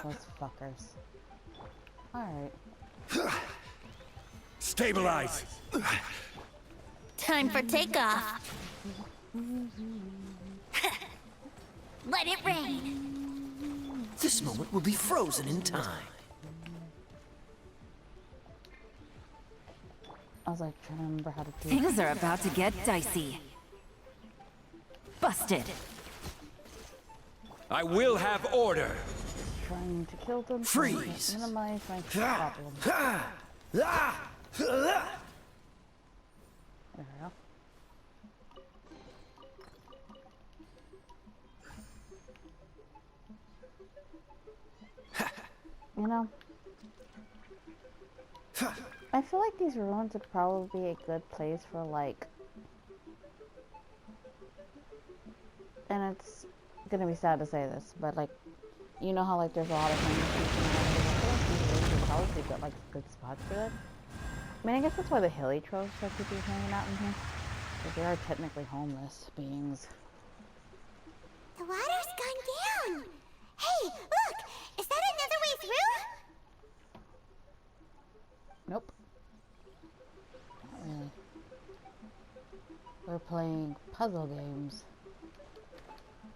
Those fuckers. Alright. Stabilize! Time for takeoff. Let it rain. This moment will be frozen in time. I was like trying to remember how to do Things are about to get dicey. Busted. I will have order! trying to kill them. Freeze! Minimize my problem. There we go. You know, I feel like these ruins would probably be a good place for like, and it's gonna be sad to say this, but like, you know how like there's a lot of things would probably get like good spots for it. I mean, I guess that's why the heliotropes are people hanging out in here, because they are technically homeless beings. The water's gone down. Hey, look! Is that another way through? Nope. Not really. We're playing puzzle games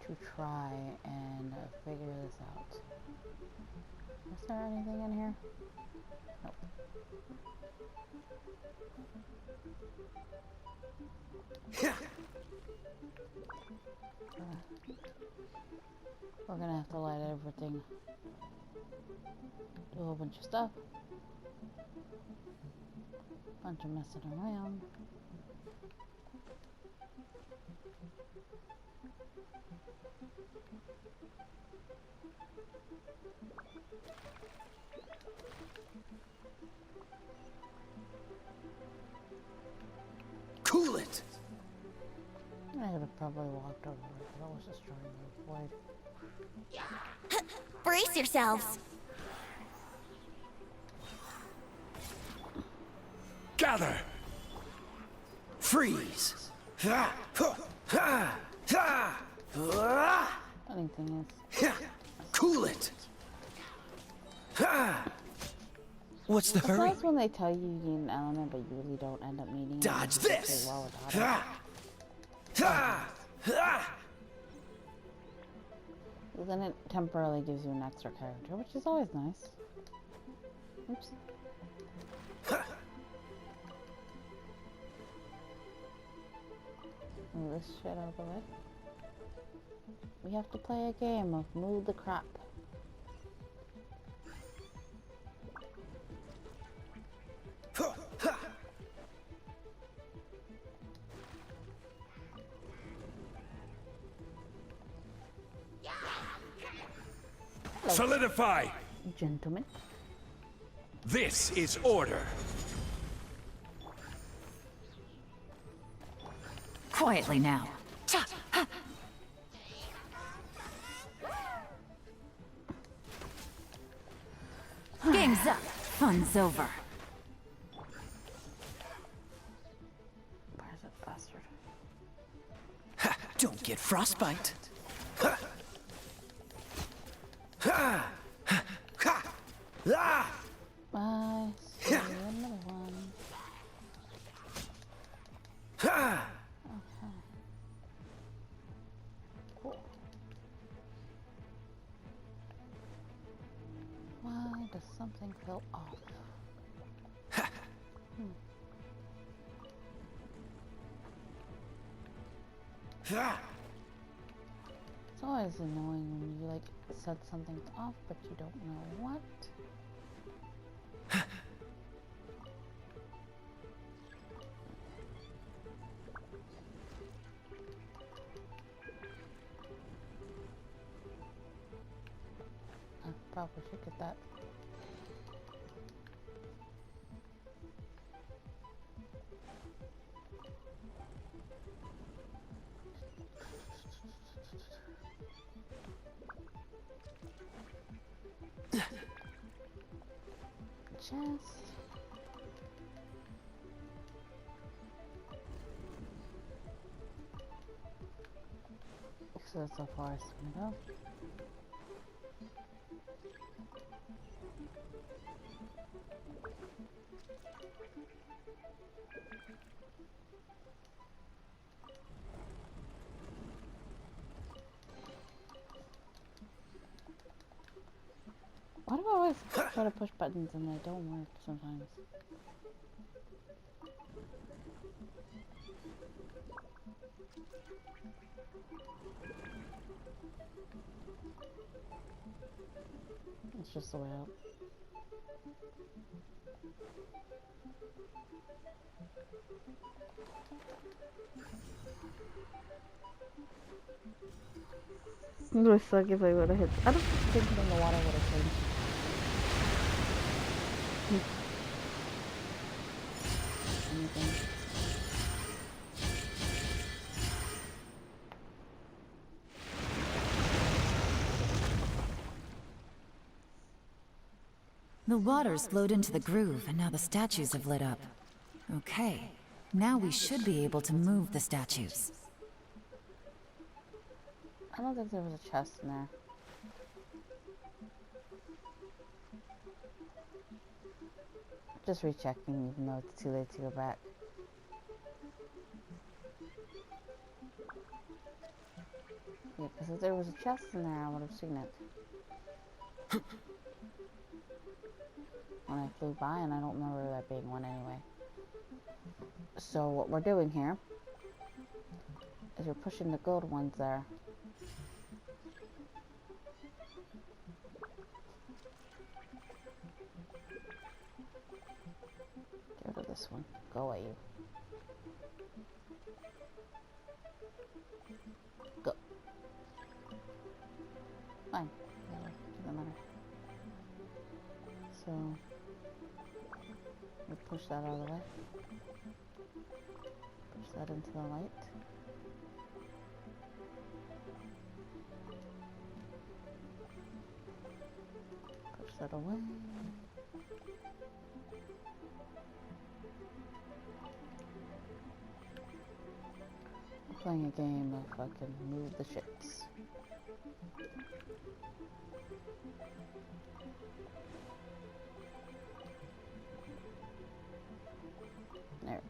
to try and figure this out. Is there anything in here? Nope. We're gonna have to light everything. Do a whole bunch of stuff. Bunch of messing around. Cool it! I could have probably walked over it, but I was just trying to avoid. Brace yourselves. Gather! Freeze! Funny thing is, Cool it! What's the hurry? besides when they tell you you need an element, but you really don't end up needing it. Dodge you just this! play well without it. Then it temporarily gives you an extra character, which is always nice. Oops. Move this shit out of the way. We have to play a game of move the crap. Solidify! Gentlemen. This is order! Quietly now. Game's up. Fun's over. Where's that bastard? Don't get frostbite. I see another one. Okay. Cool. Why does something feel off? It's always annoying when you like said something's off, but you don't know what. I probably should get that. Chest. So that's so far as I'm gonna go. Why do I always try to push buttons and they don't work sometimes? It's just the way out. It would suck if I would have hit. I don't think in the water would have changed. Anything. The water's flowed into the groove, and now the statues have lit up. Okay, now we should be able to move the statues. I don't think there was a chest in there. Just rechecking, even though it's too late to go back. Yeah, because if there was a chest in there, I would have seen it. When I flew by, and I don't remember that being one anyway. So what we're doing here is we're pushing the gold ones there. Get rid of this one. Go away, you. Go. Fine. Doesn't matter. So we push that out of the way. Push that into the light. Push that away. We're playing a game of fucking move the shits. There.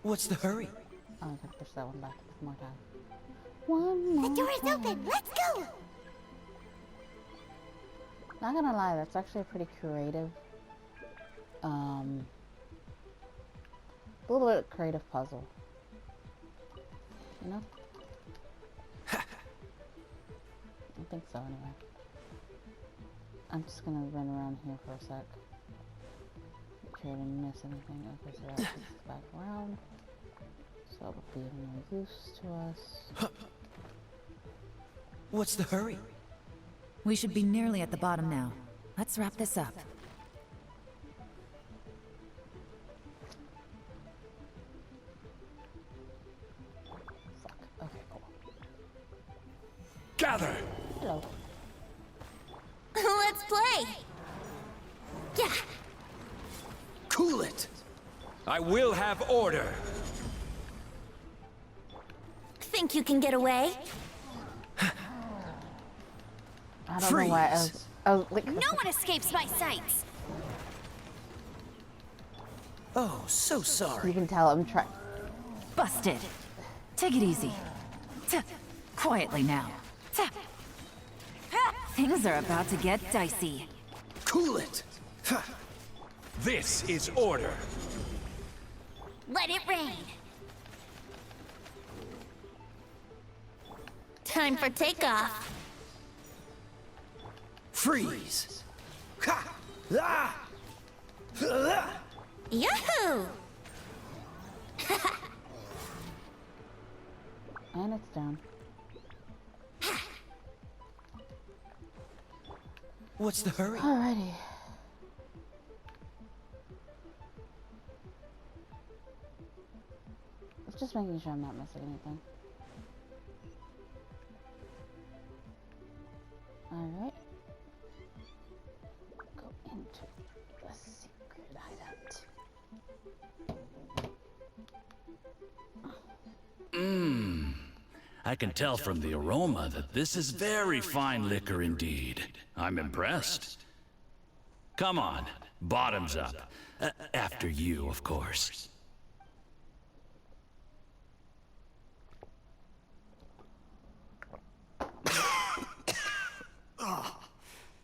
What's the hurry? Oh, I gotta push that one back one more time. One more The door is time. open. Let's go. Not gonna lie, that's actually a pretty creative, a little bit creative puzzle. You know? I think so, anyway. I'm just gonna run around here for a sec. Make sure I didn't miss anything. Okay, so that takes us back around. So it'll be of no use to us. What's the hurry? We should be nearly at the bottom now. Let's wrap this up. Fuck. Okay, cool. Gather! Hello. Let's play. Yeah. Cool it! I will have order! Think you can get away? I don't know why I was like, No one escapes my sights. Oh, so you sorry. can tell I'm trying. Busted. Take it easy. Quietly now. Things are about to get dicey. Cool it! This is order! Let it rain. Time for takeoff. Freeze! Ha! Ah! Ah! Yahoo! And it's down. What's the hurry? Alrighty. Just making sure I'm not missing anything. Alright. Go into the secret hideout. I can tell from the aroma that this is very fine liquor indeed. I'm impressed. Come on, bottoms up. After you, of course.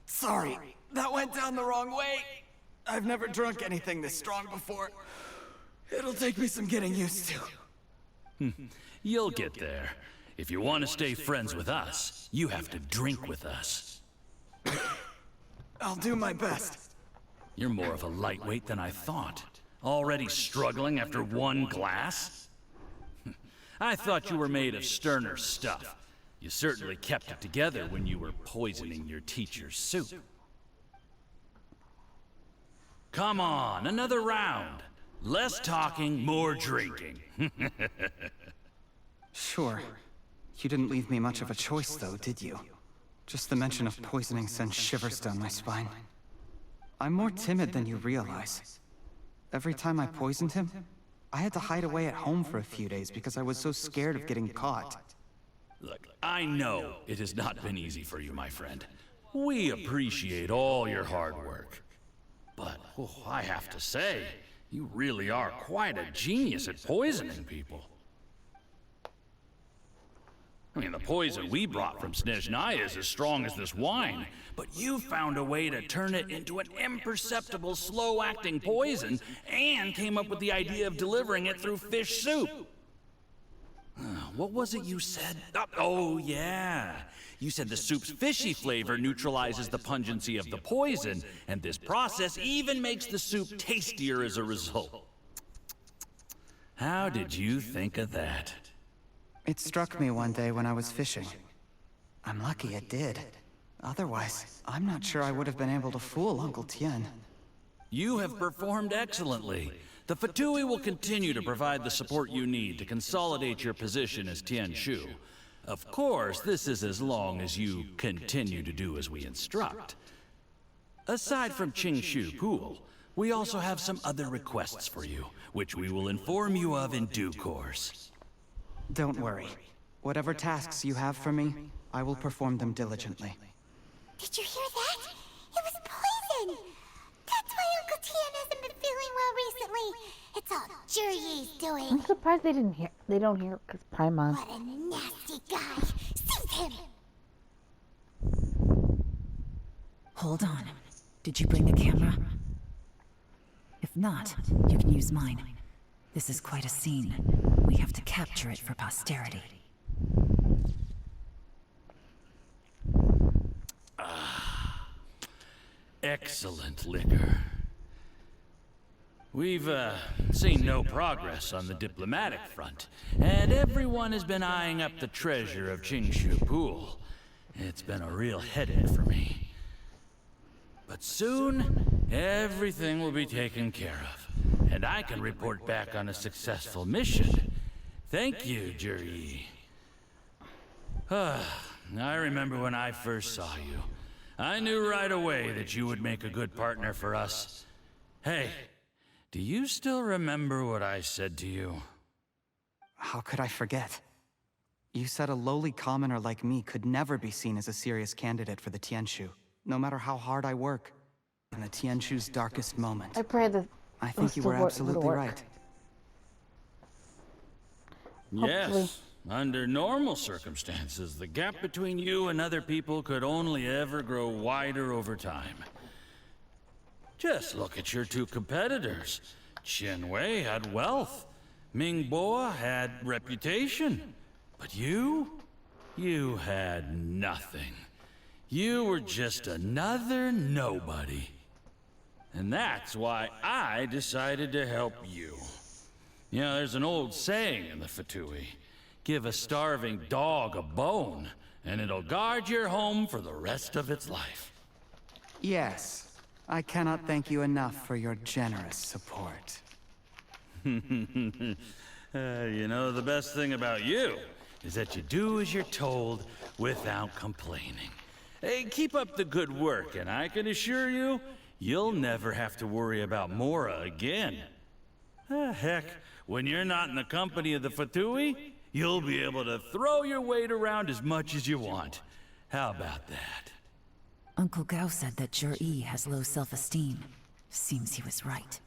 Sorry, That went down the wrong way. I've never drunk anything this strong before. It'll take me some getting used to. You'll get there. If you want to stay friends with us, you have to drink with us. I'll do my best. You're more of a lightweight than I thought. Already struggling after one glass? I thought you were made of sterner stuff. You certainly kept it together when you were poisoning your teacher's soup. Come on, another round. Less talking, more drinking. Sure. You didn't leave me much of a choice, though, did you? Just the mention of poisoning sends shivers down my spine. I'm more timid than you realize. Every time I poisoned him, I had to hide away at home for a few days because I was so scared of getting caught. Look, I know it has not been easy for you, my friend. We appreciate all your hard work. But, I have to say, you really are quite a genius at poisoning people. I mean, the poison we brought from Snezhnaya is as strong as this wine, but you found a way to turn it into an imperceptible, slow-acting poison, and came up with the idea of delivering it through fish soup. What was it you said? Oh, yeah. You said the soup's fishy flavor neutralizes the pungency of the poison, and this process even makes the soup tastier as a result. How did you think of that? It struck me one day when I was fishing. I'm lucky it did. Otherwise, I'm not sure I would have been able to fool Uncle Tien. You have performed excellently. The Fatui will continue to provide the support you need to consolidate your position as Tien Shu. Of course, this is as long as you continue to do as we instruct. Aside from Qingshu Pool, we also have some other requests for you, which we will inform you of in due course. Don't worry. Whatever tasks you have for me, I will perform them diligently. Did you hear that? It was poison! That's why Uncle Tien hasn't been feeling well recently. It's all Jurye's doing. I'm surprised they didn't hear. They don't hear because Paimon. What a nasty guy! Seize him! Hold on. Did you bring the camera? If not, you can use mine. This is quite a scene. We have to capture it for posterity. Excellent liquor. We've, seen no progress on the diplomatic front, and everyone has been eyeing up the treasure of Qingshu Pool. It's been a real headache for me. But soon, everything will be taken care of, and I can report back on a successful mission. Thank you, Jurye. I remember when I first saw you. I knew right away that you would make a good partner for us. Hey, do you still remember what I said to you? How could I forget? You said a lowly commoner like me could never be seen as a serious candidate for the Tianshu, no matter how hard I work. In the Tianshu's darkest moment. I pray that. I think you were absolutely right. Yes. Under normal circumstances, the gap between you and other people could only ever grow wider over time. Just look at your two competitors. Chen Wei had wealth. Ming Boa had reputation. But you had nothing. You were just another nobody. And that's why I decided to help you. You know, there's an old saying in the Fatui. Give a starving dog a bone, and it'll guard your home for the rest of its life. Yes. I cannot thank you enough for your generous support. You know, the best thing about you is that you do as you're told without complaining. Hey, keep up the good work, and I can assure you, you'll never have to worry about Mora again. Heck, when you're not in the company of the Fatui, you'll be able to throw your weight around as much as you want. How about that? Uncle Gao said that Jurye has low self-esteem. Seems he was right.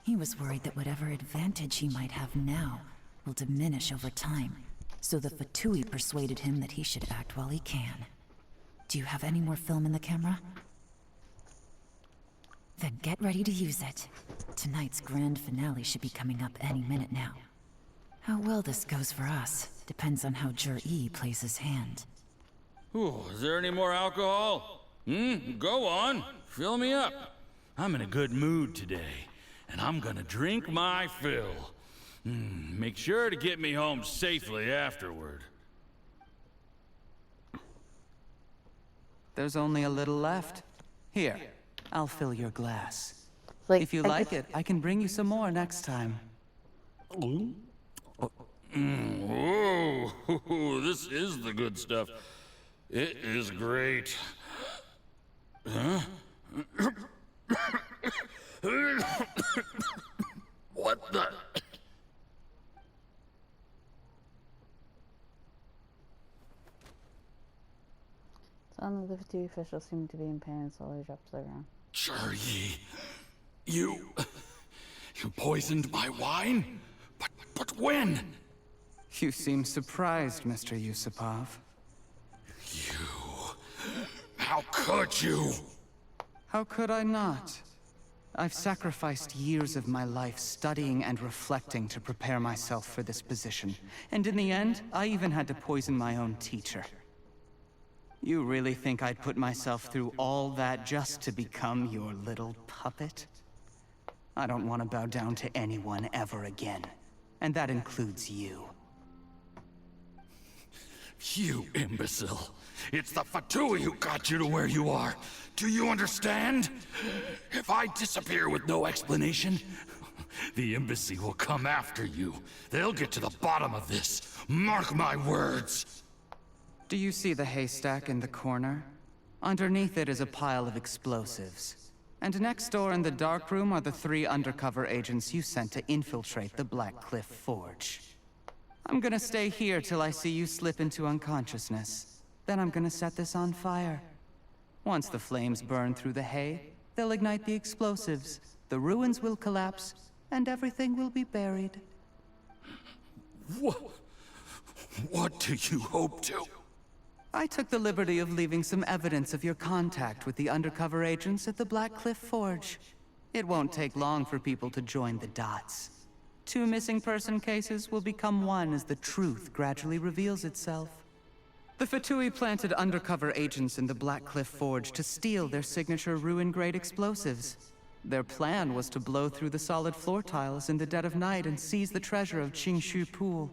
He was worried that whatever advantage he might have now will diminish over time. So the Fatui persuaded him that he should act while he can. Do you have any more film in the camera? Then get ready to use it. Tonight's grand finale should be coming up any minute now. How well this goes for us depends on how Jur-E plays his hand. Ooh, is there any more alcohol? Go on. Fill me up. I'm in a good mood today, and I'm gonna drink my fill. Make sure to get me home safely afterward. There's only a little left. Here, I'll fill your glass. It's like, If you like it, I can bring you some more next time. Whoa, this is the good stuff. It is great. Huh? What the? Some of the two officials seem to be in pain and slowly drop to the ground. Jur-E, you poisoned my wine? But when? You seem surprised, Mr. Yusupov. How could you? How could I not? I've sacrificed years of my life studying and reflecting to prepare myself for this position. And in the end, I even had to poison my own teacher. You really think I'd put myself through all that just to become your little puppet? I don't want to bow down to anyone ever again. And that includes you. You imbecile. It's the Fatui who got you to where you are. Do you understand? If I disappear with no explanation, the embassy will come after you. They'll get to the bottom of this. Mark my words. Do you see the haystack in the corner? Underneath it is a pile of explosives. And next door in the dark room are the 3 undercover agents you sent to infiltrate the Black Cliff Forge. I'm gonna stay here till I see you slip into unconsciousness. Then I'm gonna set this on fire. Once the flames burn through the hay, they'll ignite the explosives, the ruins will collapse, and everything will be buried. What do you hope to? I took the liberty of leaving some evidence of your contact with the undercover agents at the Black Cliff Forge. It won't take long for people to join the dots. 2 missing person cases will become 1 as the truth gradually reveals itself. The Fatui planted undercover agents in the Black Cliff Forge to steal their signature ruin-grade explosives. Their plan was to blow through the solid floor tiles in the dead of night and seize the treasure of Qingshu Pool.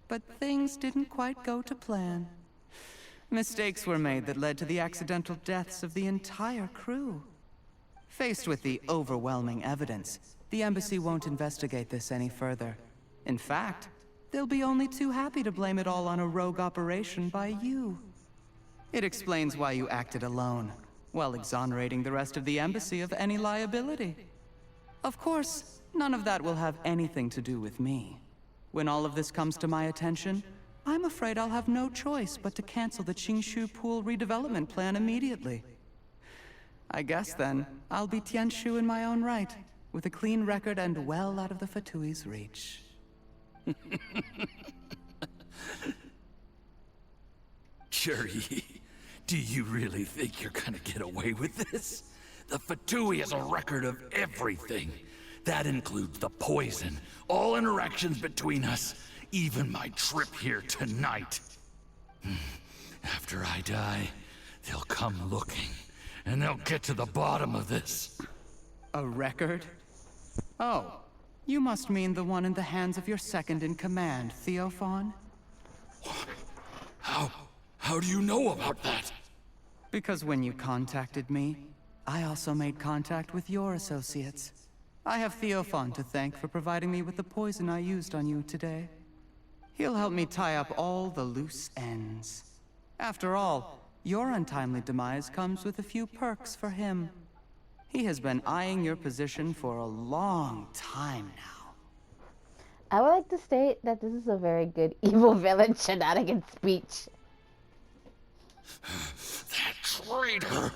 But things didn't quite go to plan. Mistakes were made that led to the accidental deaths of the entire crew. Faced with the overwhelming evidence, the embassy won't investigate this any further. In fact, they'll be only too happy to blame it all on a rogue operation by you. It explains why you acted alone, while exonerating the rest of the embassy of any liability. Of course, none of that will have anything to do with me. When all of this comes to my attention, I'm afraid I'll have no choice but to cancel the Qingshu Pool redevelopment plan immediately. I guess then, I'll be Tianshu in my own right, with a clean record and well out of the Fatui's reach. Jur-E, do you really think you're gonna get away with this? The Fatui has a record of everything. That includes the poison, all interactions between us, even my trip here tonight. After I die, they'll come looking, and they'll get to the bottom of this. A record? Oh, you must mean the one in the hands of your second-in-command, Theophan? How do you know about that? Because when you contacted me, I also made contact with your associates. I have Theophan to thank for providing me with the poison I used on you today. He'll help me tie up all the loose ends. After all, your untimely demise comes with a few perks for him. He has been eyeing your position for a long time now. I would like to state that this is a very good evil villain shenanigan speech. That traitor!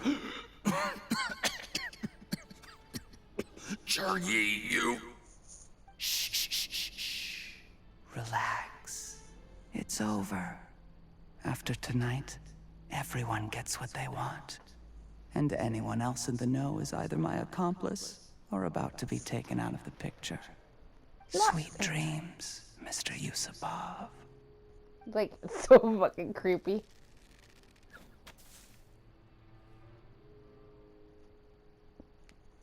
Jur-E, you... Shh. Relax. It's over. After tonight, everyone gets what they want. and anyone else in the know is either my accomplice or about to be taken out of the picture. Sweet dreams, Mr. Yusupov. Like, it's so fucking creepy.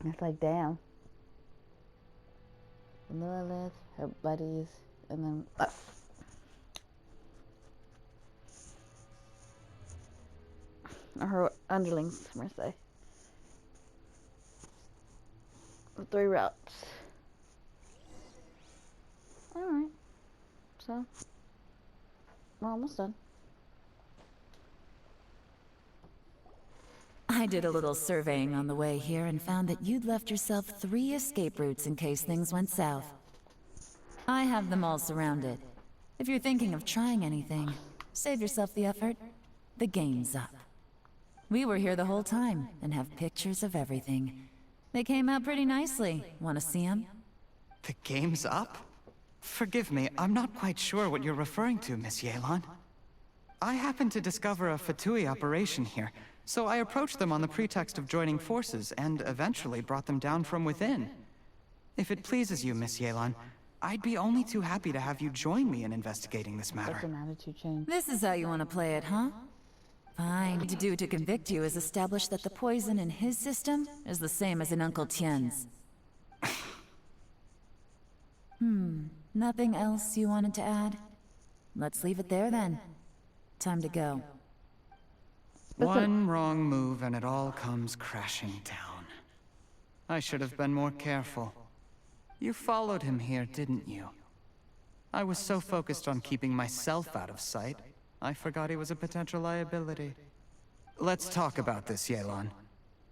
It's like, damn. Lilith, her buddies, and then... her underlings, I must say. The 3 routes. Alright. So, we're almost done. I did a little surveying on the way here and found that you'd left yourself 3 escape routes in case things went south. I have them all surrounded. If you're thinking of trying anything, save yourself the effort. The game's up. We were here the whole time and have pictures of everything. They came out pretty nicely. Want to see them? The game's up? Forgive me, I'm not quite sure what you're referring to, Miss Yelan. I happened to discover a Fatui operation here, so I approached them on the pretext of joining forces and eventually brought them down from within. If it pleases you, Miss Yelan, I'd be only too happy to have you join me in investigating this matter. Such an attitude change. This is how you want to play it, huh? Fine. What to do to convict you is establish that the poison in his system is the same as in Uncle Tien's. Nothing else you wanted to add? Let's leave it there then. Time to go. One wrong move and it all comes crashing down. I should have been more careful. You followed him here, didn't you? I was so focused on keeping myself out of sight, I forgot he was a potential liability. Let's talk about this, Yelan.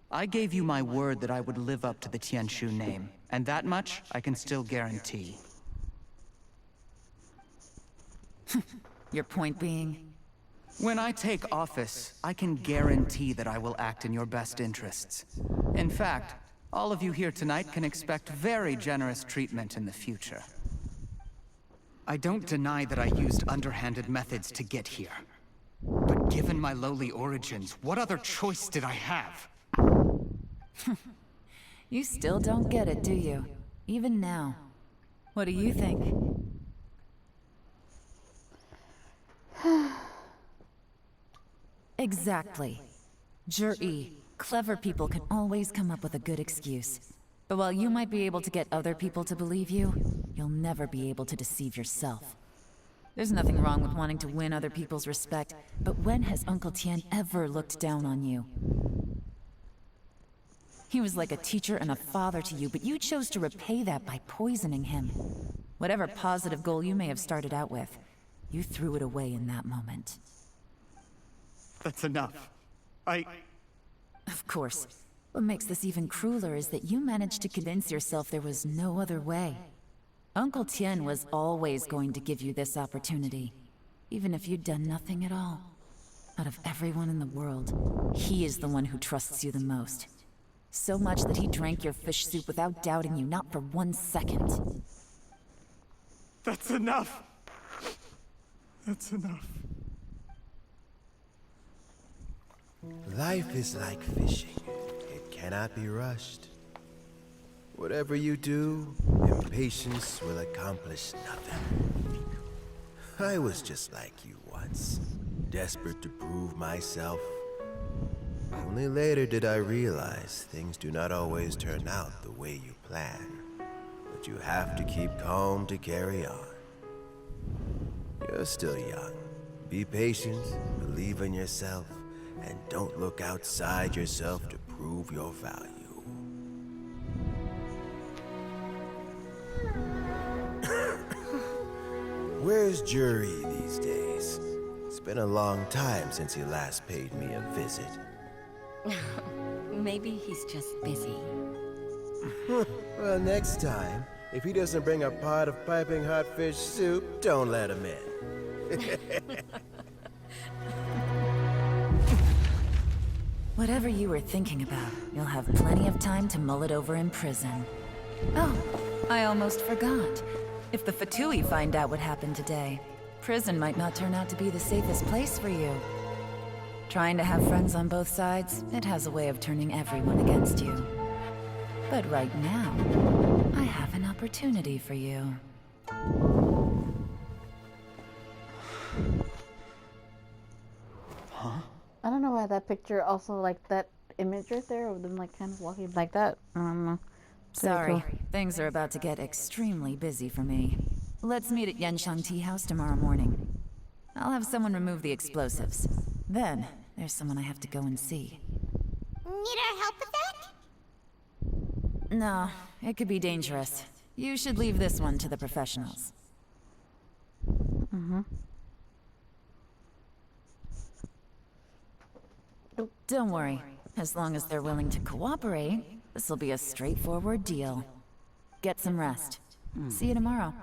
I gave you my word that I would live up to the Tianshu name, and that much I can still guarantee. Your point being? When I take office, I can guarantee that I will act in your best interests. In fact, all of you here tonight can expect very generous treatment in the future. I don't deny that I used underhanded methods to get here. But given my lowly origins, what other choice did I have? You still don't get it, do you? Even now. What do you think? Exactly. Jur-E, clever people can always come up with a good excuse. But while you might be able to get other people to believe you, you'll never be able to deceive yourself. There's nothing wrong with wanting to win other people's respect, but when has Uncle Tien ever looked down on you? He was like a teacher and a father to you, but you chose to repay that by poisoning him. Whatever positive goal you may have started out with, you threw it away in that moment. That's enough. Of course. What makes this even crueler is that you managed to convince yourself there was no other way. Uncle Tien was always going to give you this opportunity, even if you'd done nothing at all. Out of everyone in the world, he is the one who trusts you the most. So much that he drank your fish soup without doubting you, not for 1 second. That's enough! That's enough. Life is like fishing. It cannot be rushed. Whatever you do, impatience will accomplish nothing. I was just like you once, desperate to prove myself. Only later did I realize things do not always turn out the way you plan. But you have to keep calm to carry on. You're still young. Be patient, believe in yourself, and don't look outside yourself to prove your value. Where's Jur-E these days? It's been a long time since he last paid me a visit. Maybe he's just busy. Well, next time, if he doesn't bring a pot of piping hot fish soup, don't let him in. Whatever you were thinking about, you'll have plenty of time to mull it over in prison. Oh, I almost forgot. If the Fatui find out what happened today, prison might not turn out to be the safest place for you. Trying to have friends on both sides, it has a way of turning everyone against you. But right now, I have an opportunity for you. I don't know why that picture also, like, that image right there of them, like, kind of walking like that. I don't know. Sorry, cool. things are about to get extremely busy for me. Let's meet at Yenshang Tea House tomorrow morning. I'll have someone remove the explosives. Then, there's someone I have to go and see. Need our help with that? No, it could be dangerous. You should leave this one to the professionals. Don't worry. As long as they're willing to cooperate, this'll be a straightforward deal. Get some rest. See you tomorrow.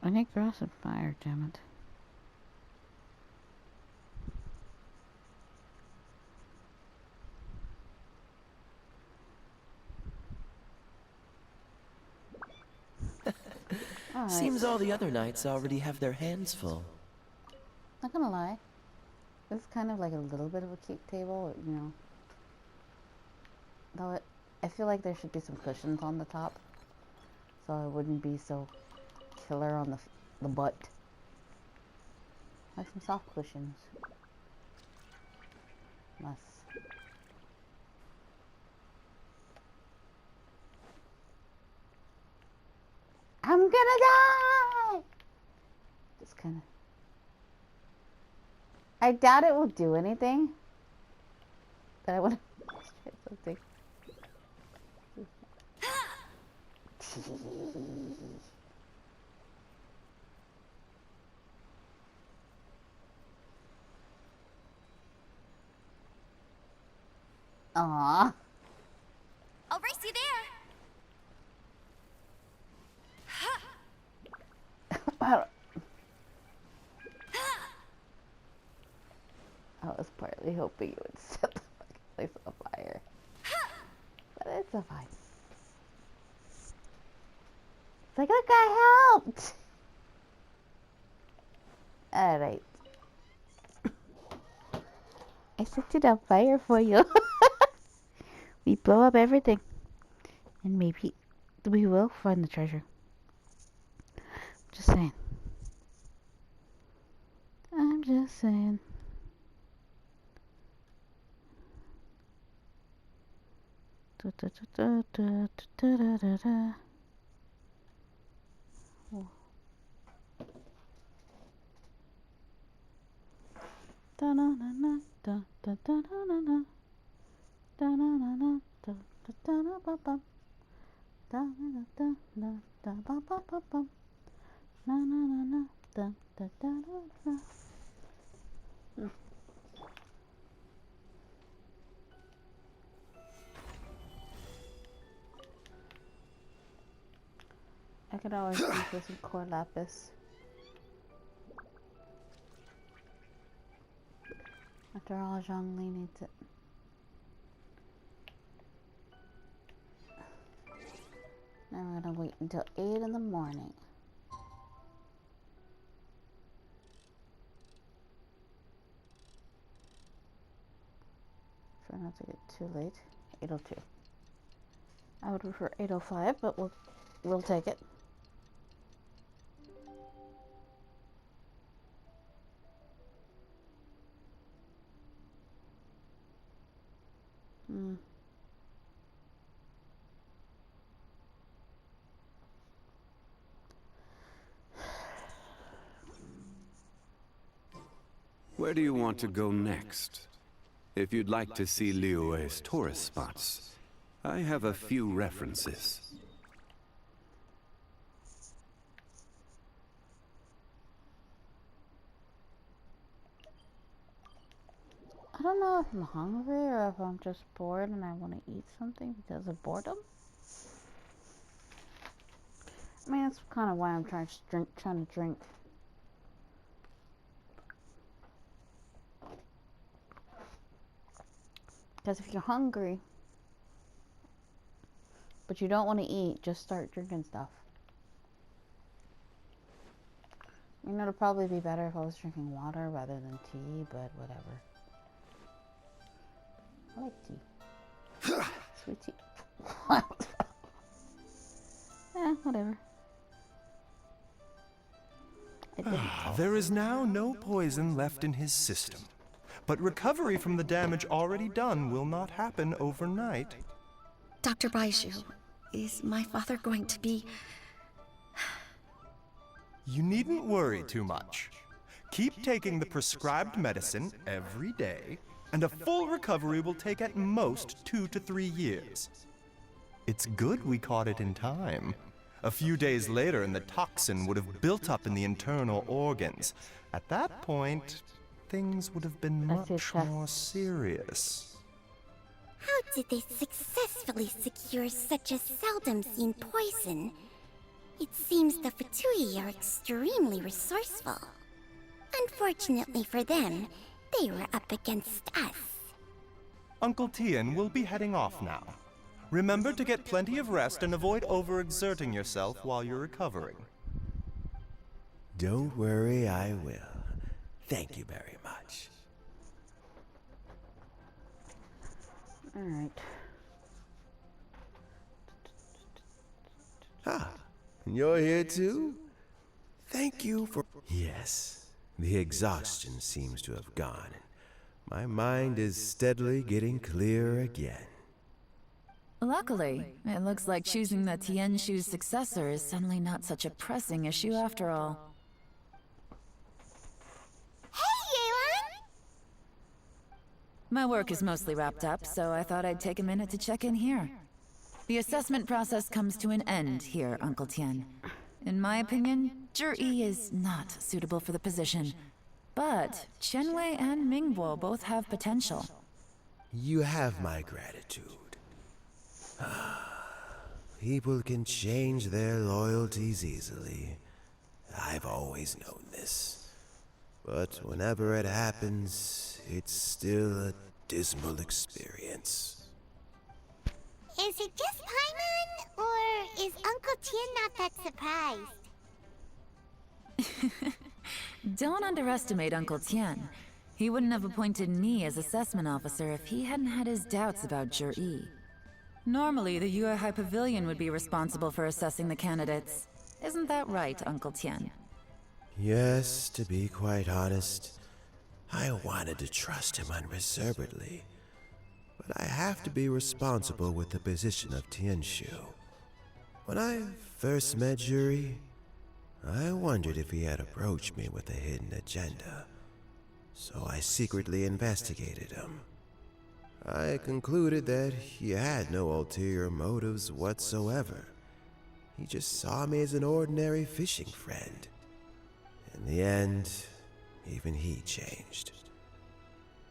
I need grass and fire, damn it. Alright. Seems all the other knights already have their hands full. Not gonna lie. This is kind of like a little bit of a cute table, you know. Though I feel like there should be some cushions on the top, so it wouldn't be so killer on the butt. Like some soft cushions. Less. I'm gonna die! Just kind of. I doubt it will do anything. But I want to try something. Aww. I'll race you there. I was partly hoping you would set the fucking place on fire. But it's fine. It's like, look, I helped! Alright. I set it on fire for you. We blow up everything. And maybe we will find the treasure. Just saying. I'm just saying. Da, da, da, da, da, da, da, da. Oh. Da, na, na, na, da, da, da, na, na, na. Da, na, na, na, da, da, da, na, ba, ba. Da, na, da, da, da, ba, ba, ba, ba. Na, na, na, na, da, da, da, da, da. I could always use this in core lapis. After all, Zhongli needs it. Now I'm gonna wait until 8 in the morning. Try not to get too late. 8:02. I would prefer 8:05, but we'll take it. Where do you want to go next? If you'd like to see Liyue's tourist spots, I have a few references. I don't know if I'm hungry or if I'm just bored and I want to eat something because of boredom. I mean, that's kind of why I'm trying to drink. Because if you're hungry, But you don't want to eat, just start drinking stuff. I mean, it'll probably be better if I was drinking water rather than tea, but whatever. I like tea. Sweet tea. Whatever. There is now no poison left in his system. But recovery from the damage already done will not happen overnight. Dr. Baiju, is my father going to be... You needn't worry too much. Keep taking the prescribed medicine every day, and a full recovery will take at most 2 to 3 years. It's good we caught it in time. A few days later, and the toxin would have built up in the internal organs. At that point, things would have been much more serious. How did they successfully secure such a seldom seen poison? It seems the Fatui are extremely resourceful. Unfortunately for them, they were up against us. Uncle Tian will be heading off now. Remember to get plenty of rest and avoid overexerting yourself while you're recovering. Don't worry, I will. Thank you very much. Alright. Ah, you're here too? Thank you for... Yes, the exhaustion seems to have gone. My mind is steadily getting clearer again. Luckily, it looks like choosing the Tianshu's successor is suddenly not such a pressing issue after all. Hey, Yuan! My work is mostly wrapped up, so I thought I'd take a minute to check in here. The assessment process comes to an end here, Uncle Tian. In my opinion, Zhi is not suitable for the position. But Qianwei and Mingbo both have potential. You have my gratitude. People can change their loyalties easily. I've always known this. But whenever it happens, it's still a dismal experience. Is it just Paimon, or is Uncle Tian not that surprised? Don't underestimate Uncle Tian. He wouldn't have appointed me as assessment officer if he hadn't had his doubts about Zhi. Normally, the Yuehai Pavilion would be responsible for assessing the candidates. Isn't that right, Uncle Tian? Yes, to be quite honest, I wanted to trust him unreservedly. But I have to be responsible with the position of Tianshu. When I first met Zhi, I wondered if he had approached me with a hidden agenda. So I secretly investigated him. I concluded that he had no ulterior motives whatsoever. He just saw me as an ordinary fishing friend. In the end, even he changed.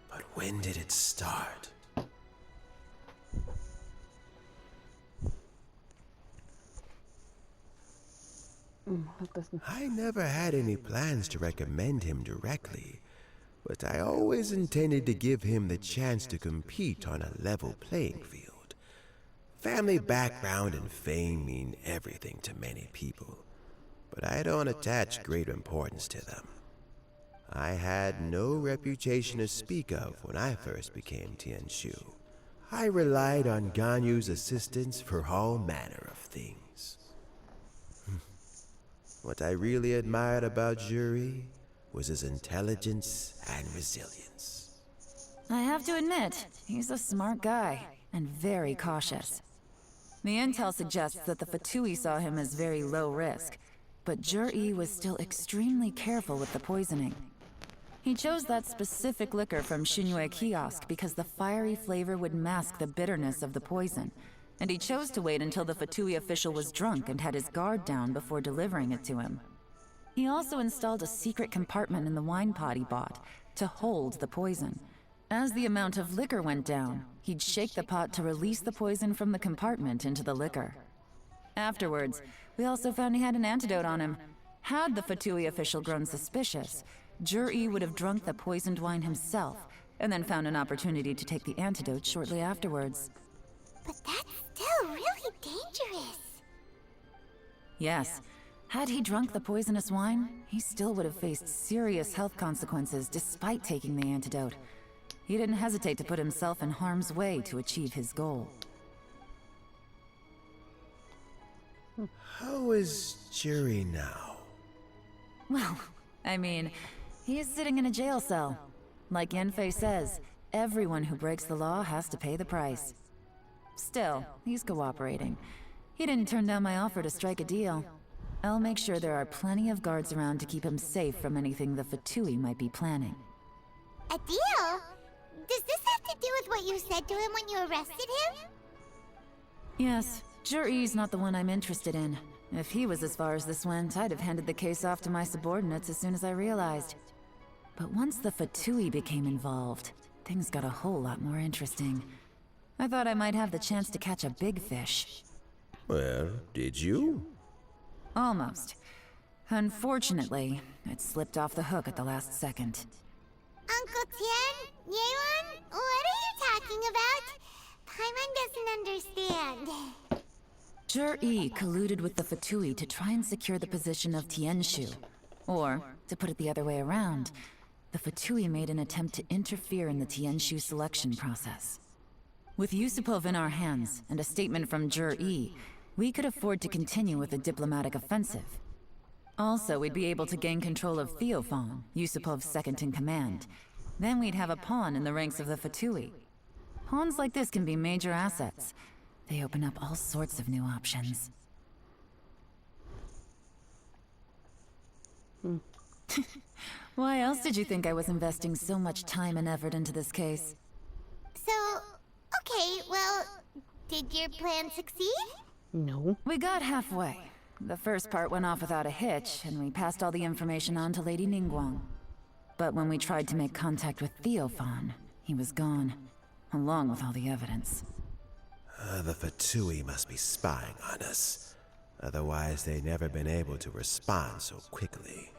But when did it start? I never had any plans to recommend him directly, but I always intended to give him the chance to compete on a level playing field. Family background and fame mean everything to many people, but I don't attach great importance to them. I had no reputation to speak of when I first became Tianshu. I relied on Ganyu's assistance for all manner of things. What I really admired about Zhi was his intelligence and resilience. I have to admit, he's a smart guy, and very cautious. The intel suggests that the Fatui saw him as very low risk, but Zhi was still extremely careful with the poisoning. He chose that specific liquor from Xunyue Kiosk because the fiery flavor would mask the bitterness of the poison, and he chose to wait until the Fatui official was drunk and had his guard down before delivering it to him. He also installed a secret compartment in the wine pot he bought to hold the poison. As the amount of liquor went down, he'd shake the pot to release the poison from the compartment into the liquor. Afterwards, we also found he had an antidote on him. Had the Fatui official grown suspicious, Zhi would have drunk the poisoned wine himself, and then found an opportunity to take the antidote shortly afterwards. But that's still really dangerous. Yes. Had he drunk the poisonous wine, he still would have faced serious health consequences despite taking the antidote. He didn't hesitate to put himself in harm's way to achieve his goal. How is Jury now? Well, I mean, he is sitting in a jail cell. Like Yenfei says, everyone who breaks the law has to pay the price. Still, he's cooperating. He didn't turn down my offer to strike a deal. I'll make sure there are plenty of guards around to keep him safe from anything the Fatui might be planning. A deal? Does this have to do with what you said to him when you arrested him? Yes, Juri's not the one I'm interested in. If he was as far as this went, I'd have handed the case off to my subordinates as soon as I realized. But once the Fatui became involved, things got a whole lot more interesting. I thought I might have the chance to catch a big fish. Well, did you? Almost. Unfortunately, it slipped off the hook at the last second. Uncle Tien? Yeon? What are you talking about? Paimon doesn't understand. Jur-E colluded with the Fatui to try and secure the position of Tianshu. Or, to put it the other way around, the Fatui made an attempt to interfere in the Tianshu selection process. With Yusupov in our hands, and a statement from Jur-E, we could afford to continue with a diplomatic offensive. Also, we'd be able to gain control of Theophan, Yusupov's second-in-command. Then we'd have a pawn in the ranks of the Fatui. Pawns like this can be major assets. They open up all sorts of new options. Why else did you think I was investing so much time and effort into this case? So, okay, well, did your plan succeed? No. We got halfway. The first part went off without a hitch, and we passed all the information on to Lady Ningguang. But when we tried to make contact with Theophan, he was gone, along with all the evidence. The Fatui must be spying on us. Otherwise, they'd never been able to respond so quickly.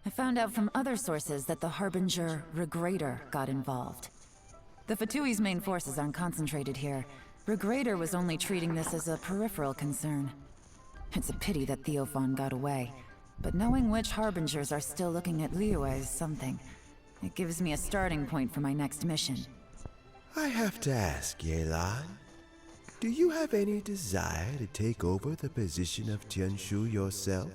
I found out from other sources that the Harbinger Regrator got involved. The Fatui's main forces aren't concentrated here. Regrator was only treating this as a peripheral concern. It's a pity that Theophan got away, but knowing which Harbingers are still looking at Liyue is something. It gives me a starting point for my next mission. I have to ask, Yelan, do you have any desire to take over the position of Tianshu yourself?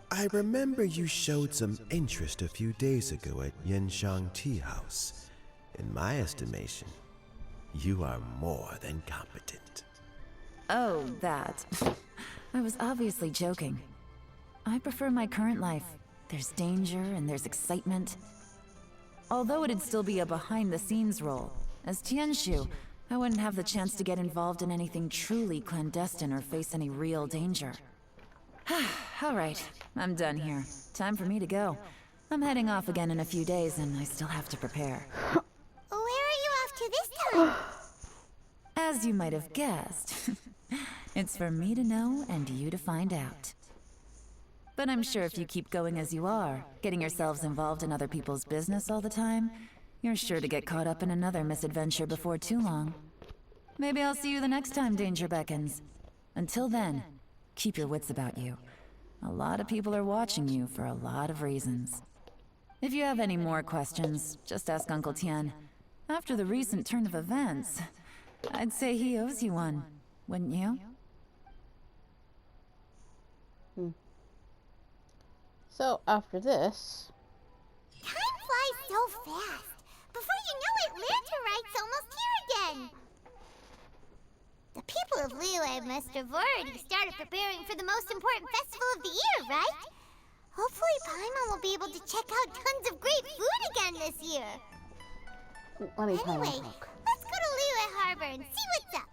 I remember you showed some interest a few days ago at Yenshang Tea House. In my estimation, you are more than competent. Oh, that. I was obviously joking. I prefer my current life. There's danger and there's excitement. Although it'd still be a behind-the-scenes role, as Tianshu, I wouldn't have the chance to get involved in anything truly clandestine or face any real danger. All right, I'm done here. Time for me to go. I'm heading off again in a few days, and I still have to prepare. Where are you off to this time? As you might have guessed, it's for me to know and you to find out. But I'm sure if you keep going as you are, getting yourselves involved in other people's business all the time, you're sure to get caught up in another misadventure before too long. Maybe I'll see you the next time danger beckons. Until then, keep your wits about you. A lot of people are watching you for a lot of reasons. If you have any more questions, just ask Uncle Tien. After the recent turn of events, I'd say he owes you one, wouldn't you? So, after this... Time flies so fast. Before you know it, Lanterite's almost here again. The people of Liyue must have already started preparing for the most important festival of the year, right? Hopefully Paimon will be able to check out tons of great food again this year. Let me Anyway, let's go to Liyue Harbor and see what's up.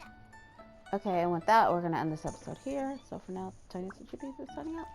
Okay, and with that, we're going to end this episode here. So for now, Tiniestofchibis is signing out.